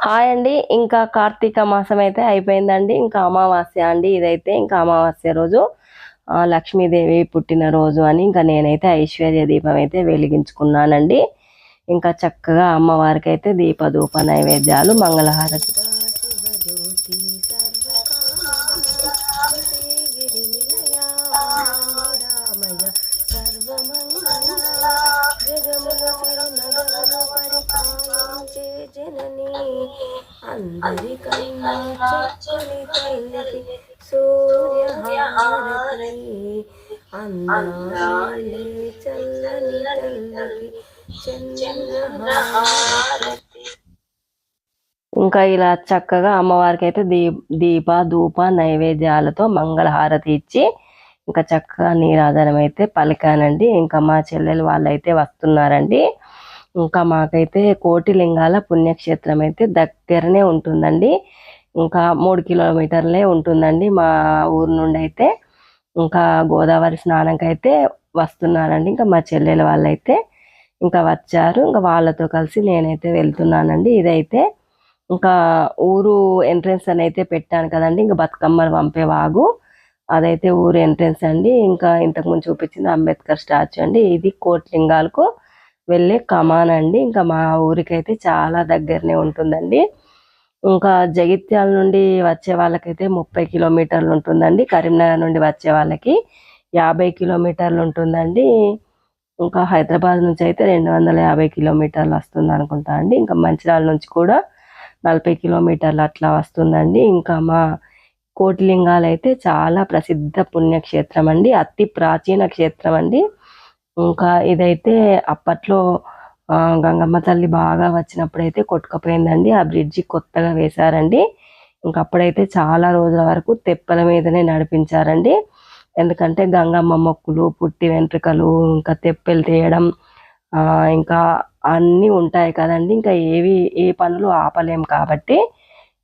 Hi అండి. ఇంకా కార్తీక మాసం అయితే అయిపోయిందండి. ఇంకా అమావాస్య అండి ఇదైతే. ఇంకా అమావాస్య రోజు లక్ష్మీదేవి పుట్టినరోజు అని ఇంకా నేనైతే ఐశ్వర్య దీపం అయితే వెలిగించుకున్నానండి. ఇంకా చక్కగా అమ్మవారికి అయితే దీపధూప నైవేద్యాలు మంగళహారతి జనని అందరికన్నా చక్కని తల్లికి సూర్యహారతి అందాలి చల్లని తల్లికి చంద్రహారతి. ఇంకా ఇలా చక్కగా అమ్మవారికి అయితే దీప ధూప నైవేద్యాలతో మంగళహారతి ఇచ్చి ఇంకా చక్కగా నీరాజనం అయితే పలికానండి. ఇంకా మా చెల్లెలు వాళ్ళైతే వస్తున్నారండి. ఇంకా మాకైతే కోటిలింగాల పుణ్యక్షేత్రం అయితే దగ్గరనే ఉంటుందండి. ఇంకా 3 కిలోమీటర్లే ఉంటుందండి మా ఊరు నుండి అయితే. ఇంకా గోదావరి స్నానంకి అయితే వస్తున్నారండి. ఇంకా మా చెల్లెలు వాళ్ళైతే ఇంకా వచ్చారు. ఇంకా వాళ్ళతో కలిసి నేనైతే వెళ్తున్నానండి. ఇదైతే ఇంకా ఊరు ఎంట్రెన్స్ అని అయితే పెట్టాను కదండి. ఇంకా బతుకమ్మలు పంపే వాగు అదైతే ఊరు ఎంట్రెన్స్ అండి. ఇంకా ఇంతకుముందు చూపించింది అంబేద్కర్ స్టాచ్యూ అండి. ఇది కోట్లింగాలకు వెళ్ళే కమాన్ అండి. ఇంకా మా ఊరికైతే చాలా దగ్గరనే ఉంటుందండి. ఇంకా జగిత్యాల నుండి వచ్చే వాళ్ళకైతే 30 కిలోమీటర్లు ఉంటుందండి. కరీంనగర్ నుండి వచ్చే వాళ్ళకి 50 కిలోమీటర్లు ఉంటుందండి. ఇంకా హైదరాబాద్ నుంచి అయితే 250 కిలోమీటర్లు వస్తుంది అనుకుంటా అండి. ఇంకా మంచిర్యాల నుంచి కూడా 40 కిలోమీటర్లు అట్లా వస్తుందండి. ఇంకా మా కోటిలింగాలు అయితే చాలా ప్రసిద్ధ పుణ్యక్షేత్రం అండి. అతి ప్రాచీన క్షేత్రం అండి. ఇంకా ఇదైతే అప్పట్లో గంగమ్మ తల్లి బాగా వచ్చినప్పుడైతే కొట్టుకుపోయిందండి. ఆ బ్రిడ్జి కొత్తగా వేశారండి. ఇంకా అప్పుడైతే చాలా రోజుల వరకు తెప్పల మీదనే నడిపించారండి. ఎందుకంటే గంగమ్మ మొక్కులు, పుట్టి వెంట్రుకలు, ఇంకా తెప్పలు తీయడం ఇంకా అన్నీ ఉంటాయి కదండి. ఇంకా ఏ పనులు ఆపలేం కాబట్టి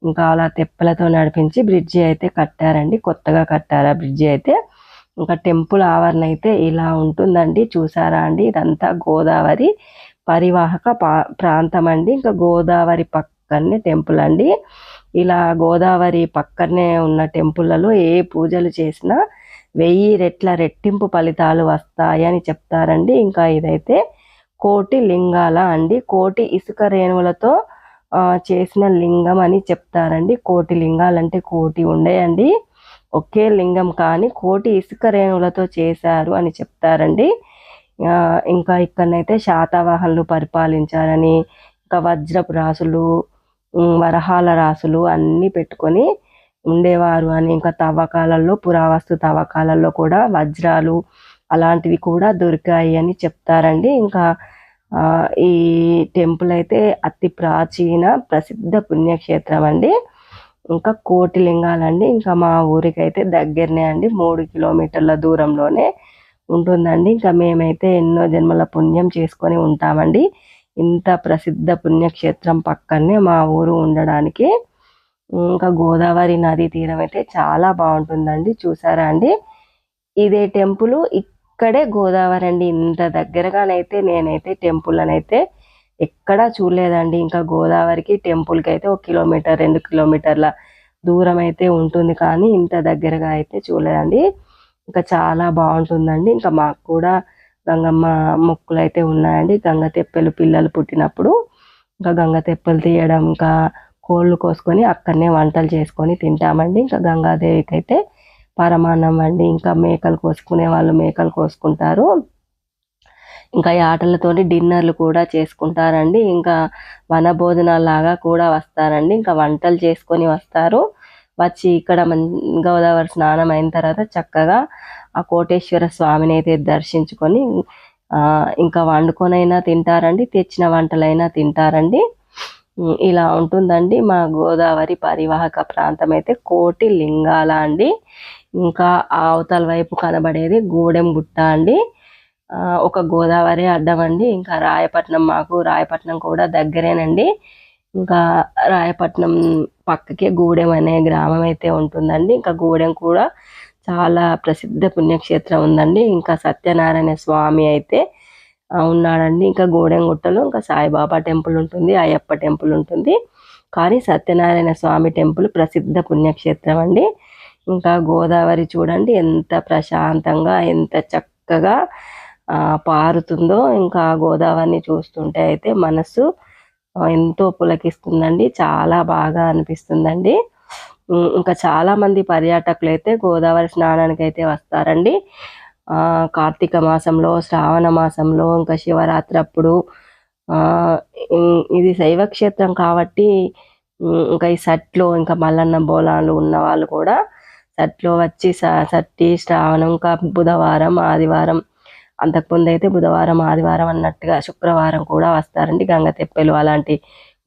ఇంకా అలా తెప్పలతో నడిపించి బ్రిడ్జి అయితే కట్టారండి. కొత్తగా కట్టారు ఆ బ్రిడ్జి అయితే. ఇంకా టెంపుల్ ఆవరణ అయితే ఇలా ఉంటుందండి. చూసారా అండి, ఇదంతా గోదావరి పరివాహక ప్రాంతం అండి. ఇంకా గోదావరి పక్కనే టెంపుల్ అండి. ఇలా గోదావరి పక్కనే ఉన్న టెంపుల్లలో ఏ పూజలు చేసినా 1000 రెట్ల రెట్టింపు ఫలితాలు వస్తాయి అని చెప్తారండి. ఇంకా ఇదైతే కోటి లింగాల అండి. కోటి ఇసుక రేణువులతో చేసిన లింగం అని చెప్తారండి. కోటి లింగాలంటే కోటి ఉండేయండి, ఒకే లింగం కానీ కోటి ఇసుక రేణువులతో చేశారు అని చెప్తారండి. ఇంకా ఇక్కడనైతే శాతవాహనులు పరిపాలించారని, ఇంకా వజ్రపు రాసులు, వరహాల రాసులు అన్నీ పెట్టుకొని ఉండేవారు అని, ఇంకా తవ్వకాలలో పురావస్తు తవ్వకాలలో కూడా వజ్రాలు అలాంటివి కూడా దొరికాయి అని చెప్తారండి. ఇంకా ఈ టెంపుల్ అయితే అతి ప్రాచీన ప్రసిద్ధ పుణ్యక్షేత్రం అండి. ఇంకా కోటిలింగాలండి. ఇంకా మా ఊరికైతే దగ్గరనే అండి, 3 కిలోమీటర్ల దూరంలోనే ఉంటుందండి. ఇంకా మేమైతే ఎన్నో జన్మల పుణ్యం చేసుకొని ఉంటామండి ఇంత ప్రసిద్ధ పుణ్యక్షేత్రం పక్కనే మా ఊరు ఉండడానికి. ఇంకా గోదావరి నది తీరం అయితే చాలా బాగుంటుందండి. చూసారా అండి, ఇదే టెంపుల్ ఇక్కడే గోదావరి అండి. ఇంత దగ్గరగానైతే నేనైతే టెంపుల్ అనైతే ఎక్కడా చూడలేదండి. ఇంకా గోదావరికి టెంపుల్కి అయితే 1 కిలోమీటర్ 2 కిలోమీటర్ల దూరం అయితే ఉంటుంది, కానీ ఇంత దగ్గరగా అయితే చూడలేదండి. ఇంకా చాలా బాగుంటుందండి. ఇంకా మాకు కూడా గంగమ్మ మొక్కులు అయితే ఉన్నాయండి. గంగ తెప్పలు పిల్లలు పుట్టినప్పుడు ఇంకా గంగ తెప్పలు తీయడం, ఇంకా కోళ్ళు కోసుకొని అక్కడనే వంటలు చేసుకొని తింటామండి. ఇంకా గంగాదేవికి అయితే పరమాన్నం అండి. ఇంకా మేకలు కోసుకునే వాళ్ళు మేకలు కోసుకుంటారు. ఇంకా ఈ ఆటలతోని డిన్నర్లు కూడా చేసుకుంటారండి. ఇంకా వనభోజనాలాగా కూడా వస్తారండి. ఇంకా వంటలు చేసుకొని వస్తారు. వచ్చి ఇక్కడ గోదావరి స్నానం అయిన తర్వాత చక్కగా ఆ కోటేశ్వర స్వామిని అయితే దర్శించుకొని ఇంకా వండుకొనైనా తింటారండి, తెచ్చిన వంటలైనా తింటారండి. ఇలా ఉంటుందండి మా గోదావరి పరివాహక ప్రాంతం అయితే కోటి లింగాల అండి. ఇంకా అవతల వైపు కనబడేది గూడెం గుట్ట అండి. ఒక గోదావరి అడ్డం అండి. ఇంకా రాయపట్నం, మాకు రాయపట్నం కూడా దగ్గరేనండి. ఇంకా రాయపట్నం పక్కకే గూడెం అనే గ్రామం అయితే ఉంటుందండి. ఇంకా గూడెం కూడా చాలా ప్రసిద్ధ పుణ్యక్షేత్రం ఉందండి. ఇంకా సత్యనారాయణ స్వామి అయితే ఉన్నాడండి. ఇంకా గూడెంగుట్టలో ఇంకా సాయిబాబా టెంపుల్ ఉంటుంది, అయ్యప్ప టెంపుల్ ఉంటుంది. కానీ సత్యనారాయణ స్వామి టెంపుల్ ప్రసిద్ధ పుణ్యక్షేత్రం అండి. ఇంకా గోదావరి చూడండి ఎంత ప్రశాంతంగా ఎంత చక్కగా పారుతుందో. ఇంకా గోదావరిని చూస్తుంటే అయితే మనసు ఎంతో పులకిస్తుందండి. చాలా బాగా అనిపిస్తుందండి. ఇంకా చాలామంది పర్యాటకులు అయితే గోదావరి స్నానానికి అయితే వస్తారండి. కార్తీక మాసంలో, శ్రావణ మాసంలో, ఇంకా శివరాత్రి అప్పుడు. ఇది శైవ క్షేత్రం కాబట్టి ఇంకా ఈ సట్లో ఇంకా మల్లన్న బోనాలు ఉన్న వాళ్ళు కూడా సట్లో వచ్చి సట్టి శ్రావణం ఇంకా బుధవారం ఆదివారం, అంతకుముందు అయితే బుధవారం ఆదివారం అన్నట్టుగా శుక్రవారం కూడా వస్తారండి గంగ తెప్పెలు అలాంటి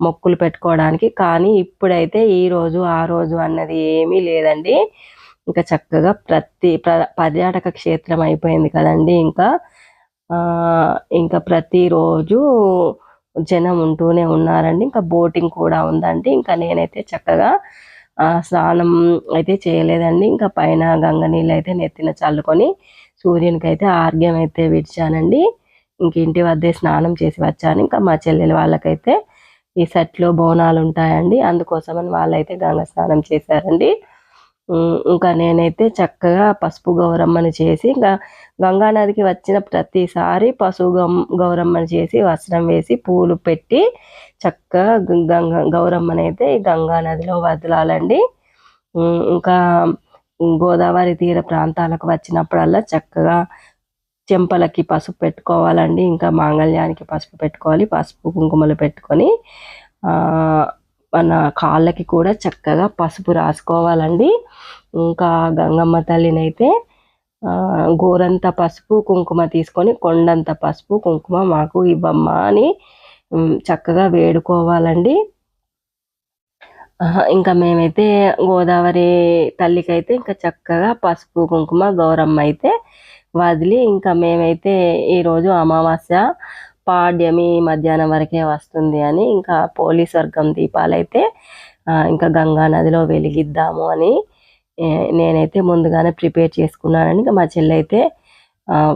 మొక్కులు పెట్టుకోవడానికి. కానీ ఇప్పుడైతే ఈ రోజు ఆ రోజు అన్నది ఏమీ లేదండి. ఇంకా చక్కగా పర్యాటక క్షేత్రం అయిపోయింది కదండి. ఇంకా ప్రతిరోజు జనం ఉంటూనే ఉన్నారండి. ఇంకా బోటింగ్ కూడా ఉందండి. ఇంకా నేనైతే చక్కగా స్నానం అయితే చేయలేదండి. ఇంకా పైన గంగ నీళ్ళు అయితే నెత్తిన చల్లుకొని సూర్యునికి అయితే ఆర్ఘ్యం అయితే విడిచానండి. ఇంక ఇంటి వద్దే స్నానం చేసి వచ్చాను. ఇంకా మా చెల్లెలు వాళ్ళకైతే ఈ సెట్లో బోనాలు ఉంటాయండి, అందుకోసమని వాళ్ళైతే గంగ స్నానం చేశారండి. ఇంకా నేనైతే చక్కగా పసుపు గౌరమ్మని చేసి ఇంకా గంగానదికి వచ్చిన ప్రతిసారి పసుపు గౌరమ్మని చేసి వస్త్రం వేసి పూలు పెట్టి చక్కగా గౌరమ్మని అయితే గంగా నదిలో వదలాలండి. ఇంకా గోదావరి తీర ప్రాంతాలకు వచ్చినప్పుడల్లా చక్కగా చెంపలకి పసుపు పెట్టుకోవాలండి. ఇంకా మాంగళ్యానికి పసుపు పెట్టుకోవాలి. పసుపు కుంకుమలు పెట్టుకొని మన కాళ్ళకి కూడా చక్కగా పసుపు రాసుకోవాలండి. ఇంకా గంగమ్మ తల్లినైతే గోరంత పసుపు కుంకుమ తీసుకొని కొండంత పసుపు కుంకుమ మాకు ఇవ్వమ్మా అని చక్కగా వేడుకోవాలండి. ఇంకా మేమైతే గోదావరి తల్లికైతే ఇంకా చక్కగా పసుపు కుంకుమ గౌరమ్మ అయితే వదిలి ఇంకా మేమైతే ఈరోజు అమావాస్య పాడ్యమి మధ్యాహ్నం వరకే వస్తుంది అని ఇంకా పోలీస్ వర్గం దీపాలైతే ఇంకా గంగా నదిలో వెలిగిద్దాము అని నేనైతే ముందుగానే ప్రిపేర్ చేసుకున్నానండి. ఇంకా మా చెల్లి అయితే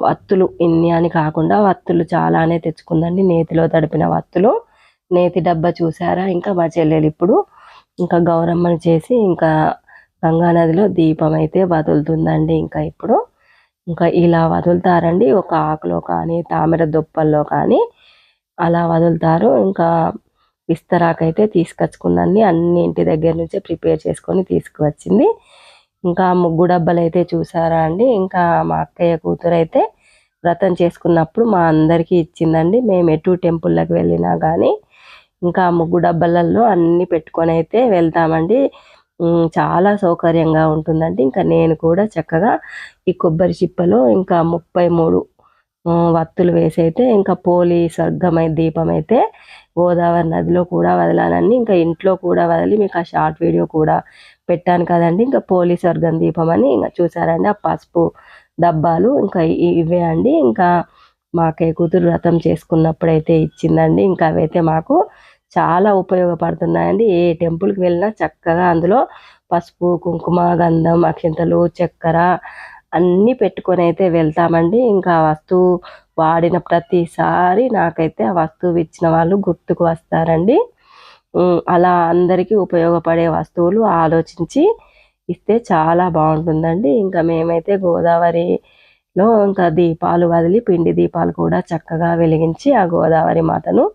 వత్తులు ఇన్ని అని కాకుండా వత్తులు చాలానే తెచ్చుకుందండి. నేతిలో తడిపిన వత్తులు, నేతి డబ్బా చూసారా. ఇంకా మా చెల్లెలు ఇప్పుడు ఇంకా గౌరమ్మను చేసి ఇంకా గంగా నదిలో దీపం అయితే వదులుతుందండి. ఇంకా ఇలా వదులుతారండి. ఒక ఆకులో కానీ తామర దుప్పల్లో కానీ అలా వదులుతారు. ఇంకా విస్తరాకైతే తీసుకొచ్చుకుందండి. అన్ని ఇంటి దగ్గర నుంచే ప్రిపేర్ చేసుకొని తీసుకువచ్చింది. ఇంకా ముగ్గు డబ్బలు అయితే చూసారా అండి. ఇంకా మా అక్కయ్య కూతురు అయితే వ్రతం చేసుకున్నప్పుడు మా అందరికీ ఇచ్చిందండి. మేము ఎటు టెంపుల్లోకి వెళ్ళినా కానీ ఇంకా ముగ్గు డబ్బలలో అన్నీ పెట్టుకొని అయితే వెళ్తామండి. చాలా సౌకర్యంగా ఉంటుందండి. ఇంకా నేను కూడా చక్కగా ఈ కొబ్బరి చిప్పలో ఇంకా 33 వత్తులు వేసి అయితే ఇంకా పోలి స్వర్గమై దీపం అయితే గోదావరి నదిలో కూడా వదలానండి. ఇంకా ఇంట్లో కూడా వదిలి మీకు ఆ షార్ట్ వీడియో కూడా పెట్టాను కదండి. ఇంకా పోలి స్వర్గం దీపం అని ఇంకా చూసారండి. ఆ పసుపు డబ్బాలు ఇంకా ఇవే అండి. ఇంకా మాకే కూతురు వ్రతం చేసుకున్నప్పుడైతే ఇచ్చిందండి. ఇంకా అవైతే మాకు చాలా ఉపయోగపడుతున్నాయండి. ఏ టెంపుల్కి వెళ్ళినా చక్కగా అందులో పసుపు కుంకుమ గంధం అక్షింతలు చక్కెర అన్నీ పెట్టుకొని అయితే వెళ్తామండి. ఇంకా వస్తువు వాడిన ప్రతిసారి నాకైతే ఆ వస్తువు ఇచ్చిన వాళ్ళు గుర్తుకు వస్తారండి. అలా అందరికీ ఉపయోగపడే వస్తువులు ఆలోచించి ఇస్తే చాలా బాగుంటుందండి. ఇంకా మేమైతే గోదావరిలో ఇంకా దీపాలు వదిలి పిండి దీపాలు కూడా చక్కగా వెలిగించి ఆ గోదావరి మాతను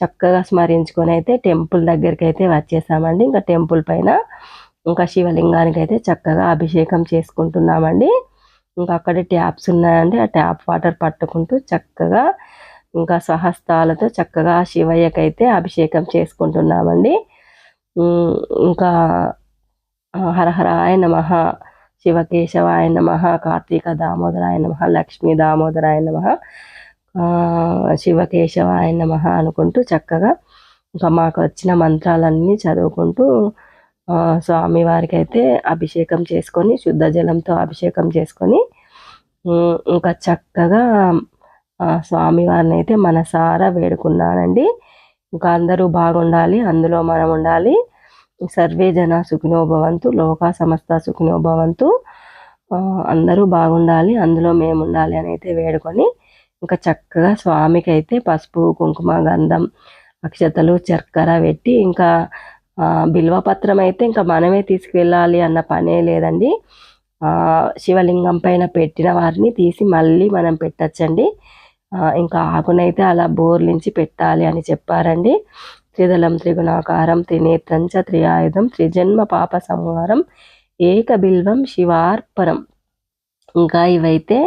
చక్కగా స్మరించుకొని అయితే టెంపుల్ దగ్గరికి అయితే వచ్చేసామండి. ఇంకా టెంపుల్ పైన ఇంకా శివలింగానికి అయితే చక్కగా అభిషేకం చేసుకుంటున్నామండి. ఇంకా అక్కడ ట్యాప్స్ ఉన్నాయండి. ఆ ట్యాప్ వాటర్ పట్టుకుంటూ చక్కగా ఇంకా స్వహస్తాలతో చక్కగా శివయ్యకైతే అభిషేకం చేసుకుంటున్నామండి. ఇంకా హరహరాయ నమః, శివకేశవాయ నమః, కార్తీక దామోదరాయ నమః, లక్ష్మీ దామోదరాయ నమః, శివకేశవాయ నమః అనుకుంటూ చక్కగా ఇంకా మాకు వచ్చిన మంత్రాలన్నీ చదువుకుంటూ స్వామివారికి అయితే అభిషేకం చేసుకొని శుద్ధ జలంతో అభిషేకం చేసుకొని ఇంకా చక్కగా స్వామివారిని అయితే మనసారా వేడుకున్నానండి. ఇంకా అందరూ బాగుండాలి, అందులో మనం ఉండాలి. సర్వే జన సుఖినో భవంతు, లోకా సమస్త సుఖినో భవంతు. అందరూ బాగుండాలి, అందులో మేము ఉండాలి అని అయితే వేడుకొని ఇంకా చక్కగా స్వామికి అయితే పసుపు కుంకుమ గంధం అక్షతలు చక్కెర పెట్టి ఇంకా బిల్వపత్రం అయితే ఇంకా మనమే తీసుకువెళ్ళాలి అన్న పనే లేదండి. శివలింగం పైన పెట్టిన వారిని తీసి మళ్ళీ మనం పెట్టచ్చండి. ఇంకా ఆకునైతే అలా బోర్లించి పెట్టాలి అని చెప్పారండి. త్రిదళం త్రిగుణాకారం త్రినేత్రంచ త్రియాయుధం త్రిజన్మ పాప సంహారం ఏక బిల్వం శివార్పణం. ఇంకా ఇవైతే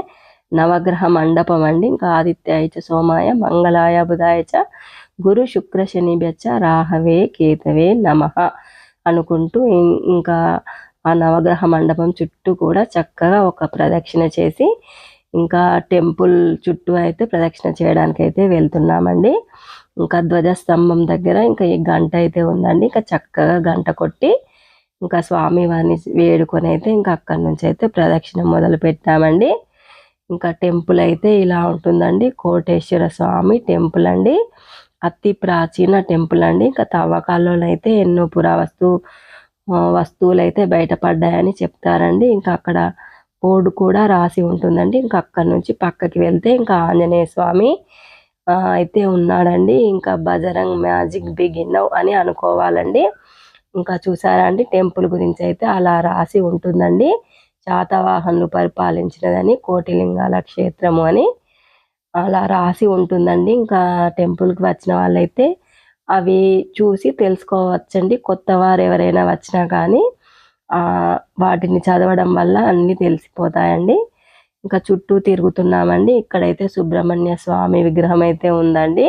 నవగ్రహ మండపం అండి. ఇంకా ఆదిత్యాయ చ సోమాయ మంగళాయ బుధాయ చ గురు శుక్ర శనిభ్యచ్చ రాహవే కేతవే నమః అనుకుంటూ ఇంకా ఆ నవగ్రహ మండపం చుట్టూ కూడా చక్కగా ఒక ప్రదక్షిణ చేసి ఇంకా టెంపుల్ చుట్టూ అయితే ప్రదక్షిణ చేయడానికి అయితే వెళ్తున్నామండి. ఇంకా ధ్వజస్తంభం దగ్గర ఇంకా ఈ గంట అయితే ఉందండి. ఇంకా చక్కగా గంట కొట్టి ఇంకా స్వామి వారిని వేడుకొని అయితే ఇంకా అక్కడి నుంచి అయితే ప్రదక్షిణ మొదలు పెట్టామండి. ఇంకా టెంపుల్ అయితే ఇలా ఉంటుందండి. కోటేశ్వర స్వామి టెంపుల్ అండి. అతి ప్రాచీన టెంపుల్ అండి. ఇంకా తవ్వకాల్లోనైతే ఎన్నో వస్తువులు అయితే బయటపడ్డాయని చెప్తారండి. ఇంకా అక్కడ బోర్డు కూడా రాసి ఉంటుందండి. ఇంకా అక్కడి నుంచి పక్కకి వెళ్తే ఇంకా ఆంజనేయ స్వామి అయితే ఉన్నాడండి. ఇంకా బజరంగ్ మ్యాజిక్ బిగిన్ అని అనుకోవాలండి. ఇంకా చూసారా అండి, టెంపుల్ గురించి అయితే అలా రాసి ఉంటుందండి. శాతవాహనులు పరిపాలించినదని కోటిలింగాల క్షేత్రము అని అలా రాసి ఉంటుందండి. ఇంకా టెంపుల్కి వచ్చిన వాళ్ళైతే అవి చూసి తెలుసుకోవచ్చండి. కొత్త వారు ఎవరైనా వచ్చినా కానీ వాటిని చదవడం వల్ల అన్నీ తెలిసిపోతాయండి. ఇంకా చుట్టూ తిరుగుతున్నామండి. ఇక్కడైతే సుబ్రహ్మణ్య స్వామి విగ్రహం అయితే ఉందండి.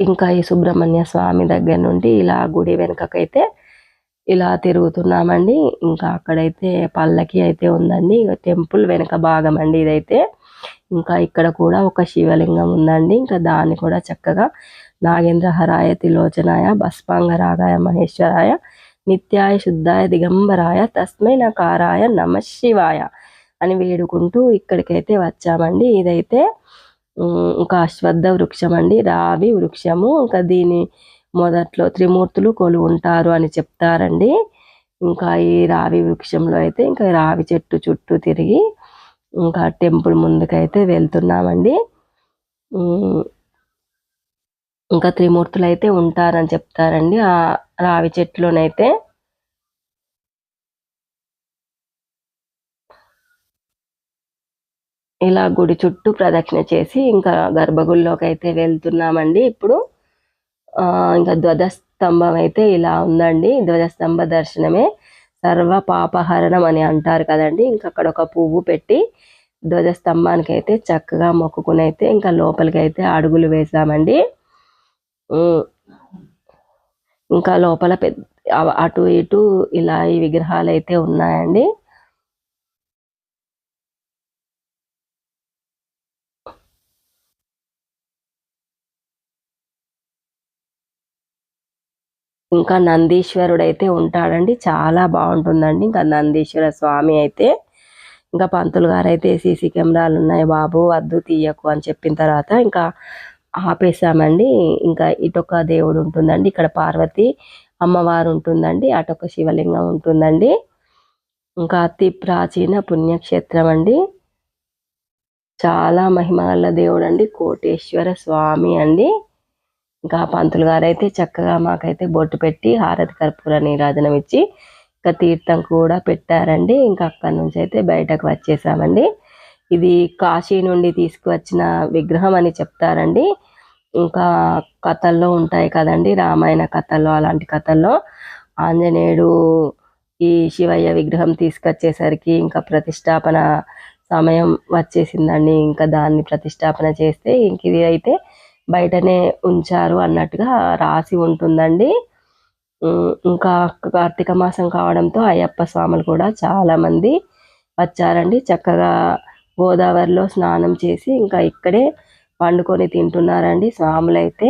ఇంకా ఈ సుబ్రహ్మణ్య స్వామి దగ్గర నుండి ఇలా గుడి వెనుకకైతే ఇలా తిరుగుతున్నామండి. ఇంకా అక్కడైతే పల్లకి అయితే ఉందండి. టెంపుల్ వెనక భాగం అండి ఇదైతే. ఇంకా ఇక్కడ కూడా ఒక శివలింగం ఉందండి. ఇంకా దాన్ని కూడా చక్కగా నాగేంద్రహరాయ త్రిలోచనాయ భస్మాంగరాగాయ మహేశ్వరాయ నిత్యాయ శుద్ధాయ దిగంబరాయ తస్మై నకారాయ నమ శివాయ అని వేడుకుంటూ ఇక్కడికైతే వచ్చామండి. ఇదైతే ఇంకా అశ్వత్థ వృక్షం అండి, రావి వృక్షము. ఇంకా దీని మొదట్లో త్రిమూర్తులు కొలు ఉంటారు అని చెప్తారండి. ఇంకా ఈ రావి వృక్షంలో అయితే ఇంకా రావి చెట్టు చుట్టూ తిరిగి ఇంకా టెంపుల్ ముందుకైతే వెళ్తున్నామండి. ఇంకా త్రిమూర్తులు అయితే ఉంటారని చెప్తారండి ఆ రావి చెట్టులోనైతే. ఇలా గుడి చుట్టూ ప్రదక్షిణ చేసి ఇంకా గర్భగుడిలోకి అయితే వెళ్తున్నామండి. ఇప్పుడు ఇంకా ధ్వజస్తంభం అయితే ఇలా ఉందండి. ధ్వజస్తంభ దర్శనమే సర్వ పాపహరణం అని అంటారు కదండి. ఇంకా అక్కడ ఒక పువ్వు పెట్టి ధ్వజస్తంభానికి అయితే చక్కగా మొక్కుకుని అయితే ఇంకా లోపలికి అయితే అడుగులు వేసామండి. ఇంకా లోపల అటు ఇటు ఇలా ఈ విగ్రహాలు అయితే ఉన్నాయండి. ఇంకా నందీశ్వరుడు అయితే ఉంటాడండి. చాలా బాగుంటుందండి. ఇంకా నందీశ్వర స్వామి అయితే ఇంకా పంతులు గారు అయితే సీసీ కెమెరాలు ఉన్నాయి బాబు వద్దు తీయకు అని చెప్పిన తర్వాత ఇంకా ఆపేసామండి. ఇంకా ఇటొక దేవుడు ఉంటుందండి, ఇక్కడ పార్వతి అమ్మవారు ఉంటుందండి, అటొక శివలింగం ఉంటుందండి. ఇంకా అతి ప్రాచీన పుణ్యక్షేత్రం అండి. చాలా మహిమగల దేవుడు అండి కోటేశ్వర స్వామి అండి. ఇంకా పంతులు గారు అయితే చక్కగా మాకైతే బొట్టు పెట్టి హారతి కర్పూర నీరాజనం ఇచ్చి ఇంకా తీర్థం కూడా పెట్టారండి. ఇంకా అక్కడి నుంచి అయితే బయటకు వచ్చేసామండి. ఇది కాశీ నుండి తీసుకువచ్చిన విగ్రహం అని చెప్తారండి. ఇంకా కథల్లో ఉంటాయి కదండి, రామాయణ కథల్లో అలాంటి కథల్లో ఆంజనేయుడు ఈ శివయ్య విగ్రహం తీసుకొచ్చేసరికి ఇంకా ప్రతిష్టాపన సమయం వచ్చేసిందండి. ఇంకా దాన్ని ప్రతిష్టాపన చేస్తే ఇంక ఇది అయితే బయటనే ఉంచారు అన్నట్టుగా రాసి ఉంటుందండి. ఇంకా కార్తీక మాసం కావడంతో అయ్యప్ప స్వాములు కూడా చాలామంది వచ్చారండి. చక్కగా గోదావరిలో స్నానం చేసి ఇంకా ఇక్కడే వండుకొని తింటున్నారండి స్వాములైతే.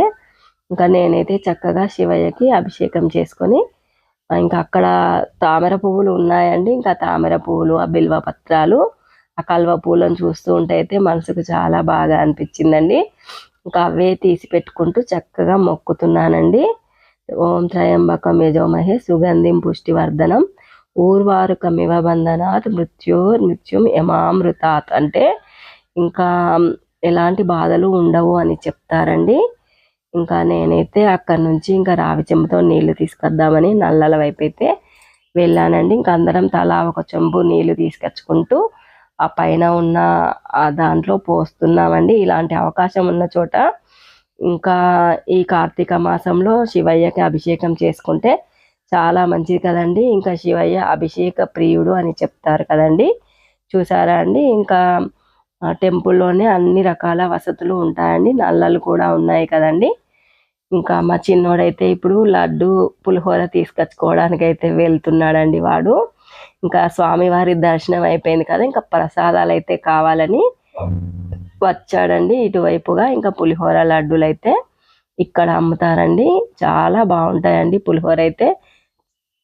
ఇంకా నేనైతే చక్కగా శివయ్యకి అభిషేకం చేసుకొని ఇంకా అక్కడ తామర పువ్వులు ఉన్నాయండి. ఇంకా తామర పువ్వులు, ఆ బిల్వ పత్రాలు, ఆ కల్వ పూలను చూస్తూ ఉంటే అయితే మనసుకు చాలా బాగా అనిపించిందండి. ఇంకా అవే తీసి పెట్టుకుంటూ చక్కగా మొక్కుతున్నానండి. ఓం త్రయంబకం యజోమహే సుగంధిం పుష్టివర్ధనం ఊర్వారుకమివ బంధనాత్ మృత్యుం యమామృతాత్ అంటే ఇంకా ఎలాంటి బాధలు ఉండవు అని చెప్తారండి. ఇంకా నేనైతే అక్కడి నుంచి ఇంకా రావి చెంబుతో నీళ్లు తీసుకొద్దామని నల్లల వైపు అయితే వెళ్ళానండి. ఇంకా అందరం తలా ఒక చెంబు నీళ్లు తీసుకొచ్చుకుంటూ ఆ పైన ఉన్న ఆ దాంట్లో పోస్తున్నామండి. ఇలాంటి అవకాశం ఉన్న చోట ఇంకా ఈ కార్తీక మాసంలో శివయ్యకి అభిషేకం చేసుకుంటే చాలా మంచిది కదండి. ఇంకా శివయ్య అభిషేక ప్రియుడు అని చెప్తారు కదండి. చూసారా అండి, ఇంకా టెంపుల్లోనే అన్ని రకాల వసతులు ఉంటాయండి. నల్లలు కూడా ఉన్నాయి కదండి. ఇంకా మా చిన్నోడైతే ఇప్పుడు లడ్డు పులిహోర తీసుకొచ్చుకోవడానికి అయితే వెళ్తున్నాడండి వాడు. ఇంకా స్వామివారి దర్శనం అయిపోయింది కదా, ఇంకా ప్రసాదాలు అయితే కావాలని వచ్చాడండి ఇటువైపుగా. ఇంకా పులిహోర లడ్డూలు అయితే ఇక్కడ అమ్ముతారండి. చాలా బాగుంటాయండి. పులిహోర అయితే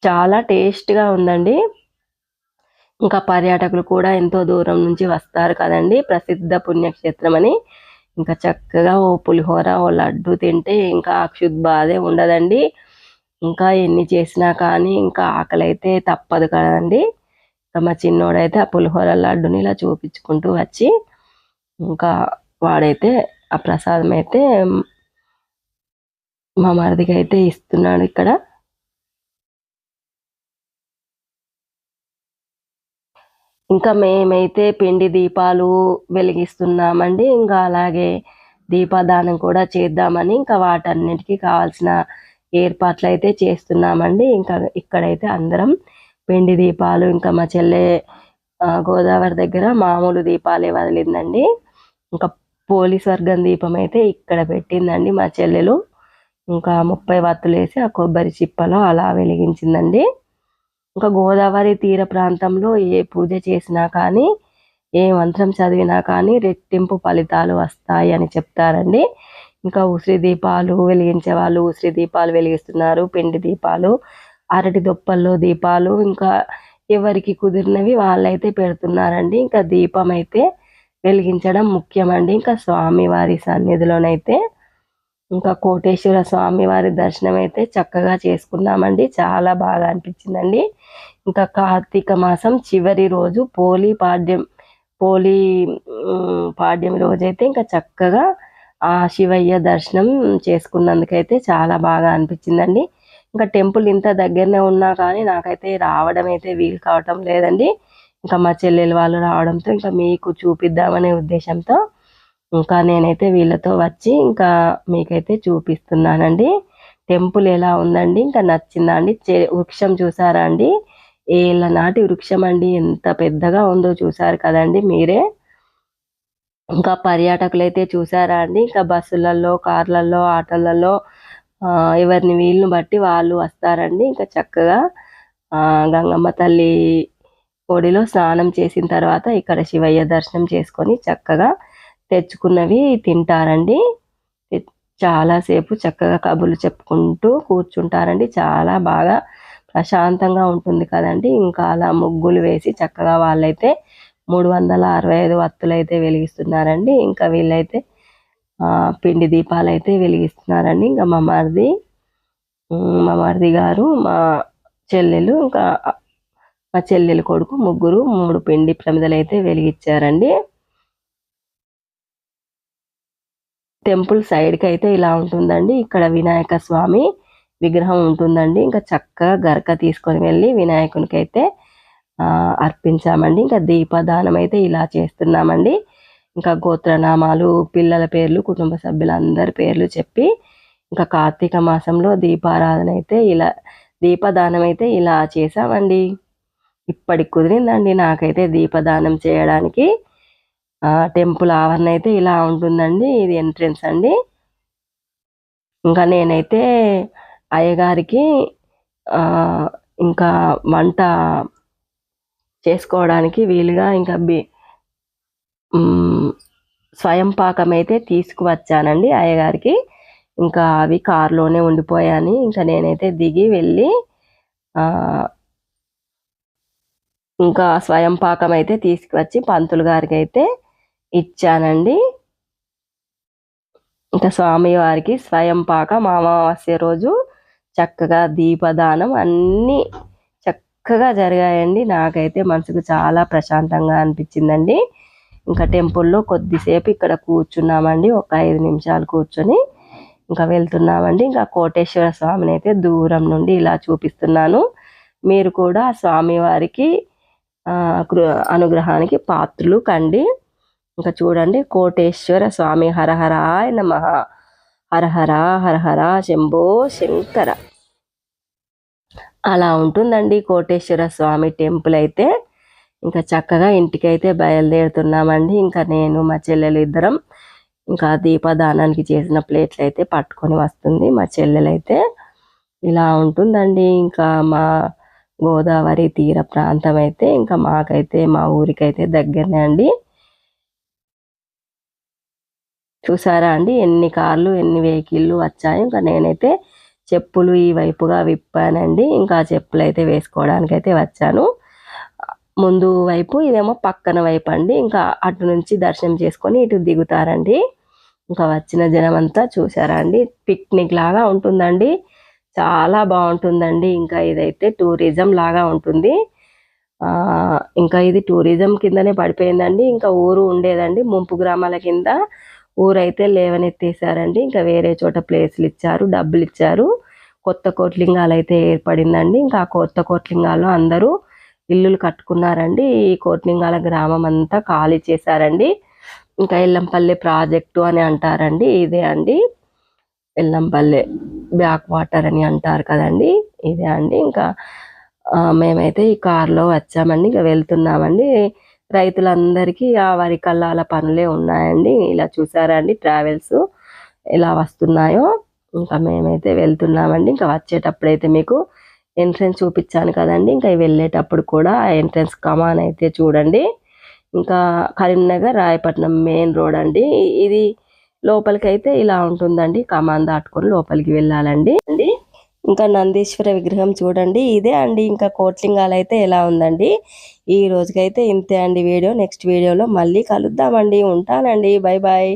చాలా టేస్ట్గా ఉందండి. ఇంకా పర్యాటకులు కూడా ఎంతో దూరం నుంచి వస్తారు కదండి, ప్రసిద్ధ పుణ్యక్షేత్రం అని. ఇంకా చక్కగా ఓ పులిహోర ఓ లడ్డు తింటే ఇంకా అక్షుత్ బాధే ఉండదండి. ఇంకా ఎన్ని చేసినా కానీ ఇంకా ఆకలి అయితే తప్పదు కదండి. ఇంకా మా చిన్నోడైతే ఆ పులిహోర లడ్డుని ఇలా చూపించుకుంటూ వచ్చి ఇంకా వాడైతే ఆ ప్రసాదం అయితే మా మరిదికి అయితే ఇస్తున్నాడు ఇక్కడ. ఇంకా మేమైతే పిండి దీపాలు వెలిగిస్తున్నామండి. ఇంకా అలాగే దీపదానం కూడా చేద్దామని ఇంకా వాటన్నిటికీ కావాల్సిన ఏర్పాట్లు అయితే చేస్తున్నామండి. ఇంకా ఇక్కడైతే అందరం పిండి దీపాలు, ఇంకా మా చెల్లె గోదావరి దగ్గర మామూలు దీపాలే వదిలిందండి. ఇంకా పోలీస్ వర్గం దీపం అయితే ఇక్కడ పెట్టిందండి మా చెల్లెలు. ఇంకా 30 వత్తులు వేసి ఆ కొబ్బరి చిప్పలో అలా వెలిగించిందండి. ఇంకా గోదావరి తీర ప్రాంతంలో ఏ పూజ చేసినా కానీ, ఏ మంత్రం చదివినా కానీ రెట్టింపు ఫలితాలు వస్తాయి అని చెప్తారండి. ఇంకా ఉసిరి దీపాలు వెలిగించే వాళ్ళు ఉసిరి దీపాలు వెలిగిస్తున్నారు, పిండి దీపాలు, అరటి దొప్పల్లో దీపాలు, ఇంకా ఎవరికి కుదిరినవి వాళ్ళైతే పెడుతున్నారండి. ఇంకా దీపం అయితే వెలిగించడం ముఖ్యమండి. ఇంకా స్వామివారి సన్నిధిలోనైతే ఇంకా కోటేశ్వర స్వామి వారి దర్శనం అయితే చక్కగా చేసుకున్నామండి. చాలా బాగా అనిపించిందండి. ఇంకా కార్తీక మాసం చివరి రోజు పాడ్యం రోజైతే ఇంకా చక్కగా ఆ శివయ్య దర్శనం చేసుకున్నందుకైతే చాలా బాగా అనిపించిందండి. ఇంకా టెంపుల్ ఇంత దగ్గరనే ఉన్నా కానీ నాకైతే రావడం అయితే వీలు కావటం లేదండి. ఇంకా మా చెల్లెలు వాళ్ళు రావడంతో ఇంకా మీకు చూపిద్దామనే ఉద్దేశంతో ఇంకా నేనైతే వీళ్ళతో వచ్చి ఇంకా మీకైతే చూపిస్తున్నానండి. టెంపుల్ ఎలా ఉందండి, ఇంకా నచ్చిందా అండి? వృక్షం చూసారా అండి? ఏళ్ళ నాటి వృక్షం అండి, ఎంత పెద్దగా ఉందో చూసారు కదండి మీరే. ఇంకా పర్యాటకులైతే చూసారా అండి, ఇంకా బస్సులలో, కార్లలో, ఆటోలలో ఎవరిని వీళ్ళని బట్టి వాళ్ళు వస్తారండి. ఇంకా చక్కగా గంగమ్మ తల్లి ఒడిలో స్నానం చేసిన తర్వాత ఇక్కడ శివయ్య దర్శనం చేసుకొని చక్కగా తెచ్చుకున్నవి తింటారండి. చాలాసేపు చక్కగా కబుర్లు చెప్పుకుంటూ కూర్చుంటారండి. చాలా బాగా ప్రశాంతంగా ఉంటుంది కదండి. ఇంకా అలా ముగ్గులు వేసి చక్కగా వాళ్ళైతే 365 వత్తులు అయితే వెలిగిస్తున్నారండి. ఇంకా వీళ్ళైతే పిండి దీపాలు అయితే వెలిగిస్తున్నారండి. ఇంకా మా మరిది గారు, మా చెల్లెలు, ఇంకా మా చెల్లెలు కొడుకు ముగ్గురు 3 పిండి ప్రమిదలు అయితే వెలిగించారండి. టెంపుల్ సైడ్కి అయితే ఇలా ఉంటుందండి. ఇక్కడ వినాయక స్వామి విగ్రహం ఉంటుందండి. ఇంకా చక్కగా గరక తీసుకొని వెళ్ళి వినాయకునికి అయితే అర్పించామండి. ఇంకా దీపదానం అయితే ఇలా చేస్తున్నామండి. ఇంకా గోత్రనామాలు, పిల్లల పేర్లు, కుటుంబ సభ్యులందరి పేర్లు చెప్పి ఇంకా కార్తీక మాసంలో దీపారాధన అయితే ఇలా దీపదానం అయితే ఇలా చేసామండి. ఇప్పటికి కుదిరిందండి నాకైతే దీపదానం చేయడానికి. టెంపుల్ ఆవరణ అయితే ఇలా ఉంటుందండి. ఇది ఎంట్రెన్స్ అండి. ఇంకా నేనైతే అయ్యగారికి ఇంకా వంట చేసుకోవడానికి వీలుగా ఇంకా స్వయం పాకం అయితే తీసుకువచ్చానండి అయ్యగారికి. ఇంకా అవి కారులోనే ఉండిపోయాని ఇంకా నేనైతే దిగి వెళ్ళి ఇంకా స్వయం పాకం అయితే తీసుకువచ్చి పంతులు గారికి అయితే ఇచ్చానండి. ఇంకా స్వామివారికి స్వయం పాకం అమావాస్య రోజు చక్కగా దీపదానం అన్నీ చక్కగా జరిగాయండి. నాకైతే మనసుకు చాలా ప్రశాంతంగా అనిపించిందండి. ఇంకా టెంపుల్లో కొద్దిసేపు ఇక్కడ కూర్చున్నామండి, ఒక 5 నిమిషాలు కూర్చొని ఇంకా వెళ్తున్నామండి. ఇంకా కోటేశ్వర స్వామిని అయితే దూరం నుండి ఇలా చూపిస్తున్నాను. మీరు కూడా స్వామివారికి అనుగ్రహానికి పాత్రులు కండి. ఇంకా చూడండి, కోటేశ్వర స్వామి హరహరాయ నమః, హరహర హరహర శంభో శంకర. అలా ఉంటుందండి కోటేశ్వర స్వామి టెంపుల్ అయితే. ఇంకా చక్కగా ఇంటికైతే బయలుదేరుతున్నామండి. ఇంకా నేను మా చెల్లెలు ఇద్దరం ఇంకా దీపదానానికి చేసిన ప్లేట్లు అయితే పట్టుకొని వస్తుంది మా చెల్లెలైతే. ఇలా ఉంటుందండి ఇంకా మా గోదావరి తీర ప్రాంతం అయితే. ఇంకా మాకైతే మా ఊరికైతే దగ్గరనే అండి. చూసారా అండి ఎన్ని కార్లు ఎన్ని వెహికల్లు వచ్చాయి. ఇంకా నేనైతే చెప్పులు ఈ వైపుగా విప్పానండి. ఇంకా చెప్పులు అయితే వేసుకోవడానికి అయితే వచ్చాను. ముందు వైపు ఇదేమో పక్కన వైపు అండి. ఇంకా అటు నుంచి దర్శనం చేసుకొని ఇటు దిగుతారండి. ఇంకా వచ్చిన జనం అంతా చూసారా అండి, పిక్నిక్ లాగా ఉంటుందండి, చాలా బాగుంటుందండి. ఇంకా ఇదైతే టూరిజం లాగా ఉంటుంది. ఇంకా ఇది టూరిజం కిందనే పడిపోయిందండి. ఇంకా ఊరు ఉండేదండి, ముంపు గ్రామాల కింద ఊరైతే లేవనెత్తేసారండి. ఇంకా వేరే చోట ప్లేస్లు ఇచ్చారు, డబ్బులు ఇచ్చారు. కొత్త కోట్లింగాలు అయితే ఏర్పడిందండి. ఇంకా ఆ కొత్త కోట్లింగాల్లో అందరూ ఇల్లులు కట్టుకున్నారండి. ఈ కోట్లింగాల గ్రామం అంతా ఖాళీ చేశారండి. ఇంకా ఎల్లంపల్లి ప్రాజెక్టు అని అంటారండి, ఇదే అండి ఎల్లంపల్లి బ్యాక్ వాటర్ అని అంటారు కదండి, ఇదే అండి. ఇంకా మేమైతే ఈ కారులో వచ్చామండి, ఇంకా వెళ్తున్నామండి. రైతులందరికీ ఆ వరి కల్లాల పనులే ఉన్నాయండి. ఇలా చూసారా అండి ట్రావెల్స్ ఎలా వస్తున్నాయో. ఇంకా మేమైతే వెళ్తున్నామండి. ఇంకా వచ్చేటప్పుడు అయితే మీకు ఎంట్రన్స్ చూపించాను కదండి, ఇంకా వెళ్ళేటప్పుడు కూడా ఆ ఎంట్రన్స్ కమాన్ అయితే చూడండి. ఇంకా కరీంనగర్ రాయపట్నం మెయిన్ రోడ్ అండి ఇది. లోపలికైతే ఇలా ఉంటుందండి, కమాన్ దాటుకొని లోపలికి వెళ్ళాలండి. ఇంకా నందీశ్వర విగ్రహం చూడండి, ఇదే అండి. ఇంకా కోట్లింగాలు అయితే ఎలా ఉందండి. ఈ రోజుకైతే ఇంతే అండి వీడియో. నెక్స్ట్ వీడియోలో మళ్ళీ కలుద్దామండి. ఉంటానండి, బై బాయ్.